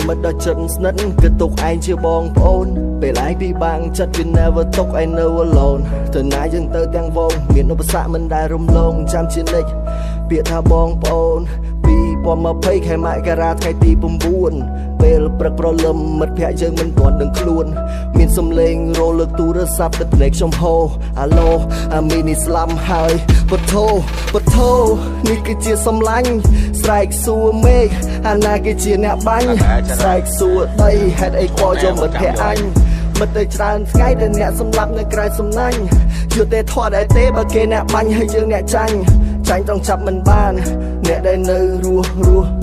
មិត្តដ៏ជិតស្និទ្ធគឺទុកឯងជាបងប្អូនពេលឯងពិបាកចិត្ត we never ទុកឯងនៅ alone ទៅណាយើងទៅទាំងវងមានឧបសគ្គមិនដែលរំលងចាំជានិច្ចពាក្យថាបងប្អូន2020ខែមករាថ្ងៃទី9ពេលព្រឹកព្រលឹមមិត្តភ័ក្តិយើងមិនទាន់ដឹងខ្លួនមានសំឡេងរលើកទូរស័ព្ទទឹកភ្នែកខ្ញុំហូរអាឡូអាមីនេះស្លាប់ហើយពុទ្ធោនេះគឺជាសំឡាញ់ស្រែកសួរមេឃអាណាគឺជាអ្នកបាញ់ស្រែកសួរដីហេតុអីខ្វល់យកមិត្តភ័ក្តិអញមិត្តទៅច្រើនថ្ងៃដែលអ្នកសម្លាប់នៅក្រៅសំណាញ់យុទ្ធធម៌ដែរទេបើគេអ្នកបាញ់ហើយយើងអ្នកចាញ់ต้องចាប់មិនបានអ្នកដែលនៅរស់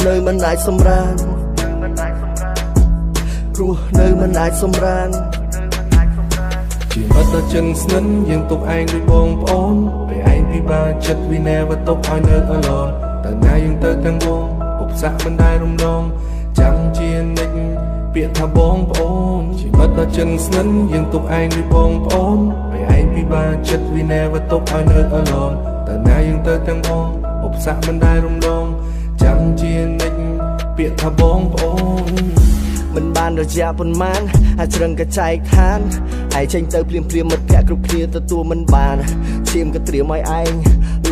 នៅមិនអាចសម្រានរស់នៅមិនអាចសម្រានជាមិត្តដ៏ជិតស្និទ្ធយើងទុកឯងដូចបងប្អូនពេលឯងពិបាកចិត្ត we never ទុកឲ្យនៅ alone ទៅណាយើងទៅទាំងវងឧបសគ្គមិនដែលរំលងចាំជានិច្ចពាក្យថាបងប្អូនជាមិត្តដ៏ជិតស្និទ្ធយើងទុកឯងដូចបងប្អូនពេលឯងពិបាកចិត្ត we never ទុកឲ្យនៅ aloneទៅណាយើងទៅទាំងវងឧបសគ្គមិនដែលរំលងចាំជានិច្ចពាក្យថាបងប្អូនមិនបានរយៈប៉ុន្មានអាចច្រឹងកចែកឋានឯងចេញទៅភ្លាមមិត្តភ័ក្តិគ្រប់គ្នាទទួលមិនបានឈាមក៏ត្រៀមឲ្យឯង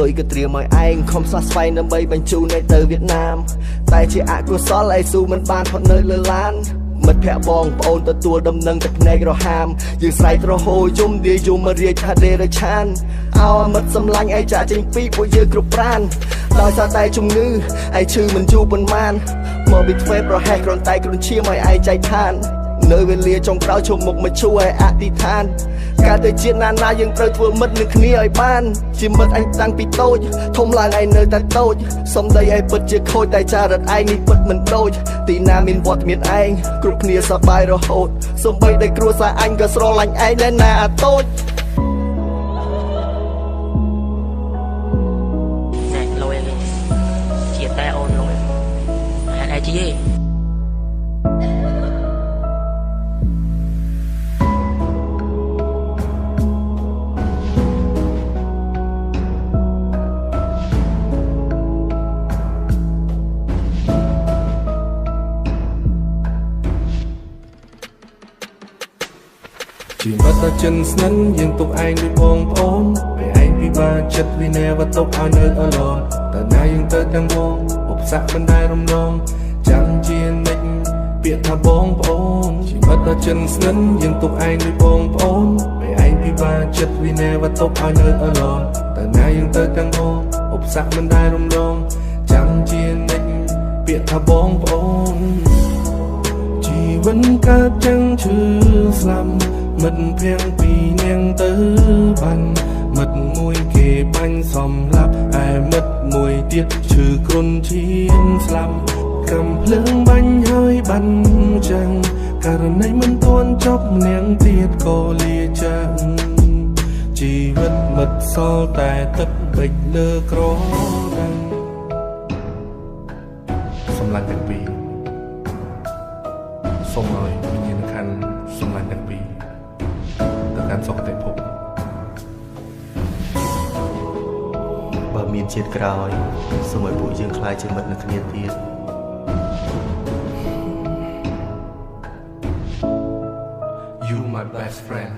លុយក៏ត្រៀមឲ្យឯងខំសះស្វែងដើម្បីបញ្ជូនឯងទៅវៀតណាមតែជាអកុសលឯងស៊ូមិនបានផុតនៅលើឡានមិត្តភ័ក្តិបងប្អូនទទួលដំណឹងទឹកភ្នែករហាមយើងស្រែករហូយំវាយំមករាជថាដេរឆានអោមិត្តសម្លាញ់ឯងចាក់ចេញពីពួកយើងគ្រប់ប្រានដោយសារតែជំងឺឯងឈឺមិនយូរប៉ុន្មានមកពីធ្វើប្រហែសគ្រាន់តែគ្រុនឈាមឲ្យឯងចែកឋាននៅវេលាចុងក្រោយជុំមុខមកជួយឲ្យអធិដ្ឋានការទៅជាតិណាយើងត្រូវធ្វើមិត្តនឹងគ្នាឲ្យបានជាមិត្តអញតាំងពីតូចធំឡើងឯងនៅតែតូចសំដីឯងពិតជាខូចតែចារិតឯងនេះពិតមិនដូចទីណាមានវត្តមានឯងគ្រប់គ្នាសប្បាយរហូតសំបីតែគ្រួសារអញក៏ស្រឡាញ់ឯងដែរណាអាតូចជាតែអូនលុយហេតុអីជីជាមិត្តដ៏ជិតស្និទ្ធយើងទុកឯងដូចបងប្អូនពេលឯងពិបាកចិត្ត we never ទុកឲ្យនៅ alone ទៅណាយើងទៅទាំងវងឧបសគ្គមិនដែលរំលងចាំជានិច្ចពាក្យថាបងប្អូនជាមិត្តដ៏ជិតស្និទ្ធយើងទុកឯងដូចបងប្អូនពេលឯងពិបាកចិត្ត we never ទុកឲ្យនៅ alone ទៅណាយើងទៅទាំងវងឧបសគ្គមិនដែលរំលងចាំជានិច្ចពាក្យថាបងប្អូនជីវិតកើតចឹងឈឺស្លាប់មិត្តភ័ក្តិពីរនាក់ទៅបានមិត្តមួយគេបាញ់សំឡាប់ឯមិត្តមួយទៀតឈឺគ្រុនឈាមស្លាប់កំភ្លើងបាញ់ហើយបាញ់ចឹងករណីមិនទាន់ចប់ម្នាក់ទៀតក៏លាចាក់ជីវិតមិត្តសល់តែទឹកបិចលើក្រដាំងសម្លាញ់ទាំងពីរសូមឲ្យវិញ្ញាណក្ខន្ធសម្លាញ់ទាំងពីរទៅកាន់សុគតិភពបើមានជាតិក្រោយសូមឲ្យពួកយើងខ្លាចជាមិត្តនឹងគ្នាទៀត You my best friend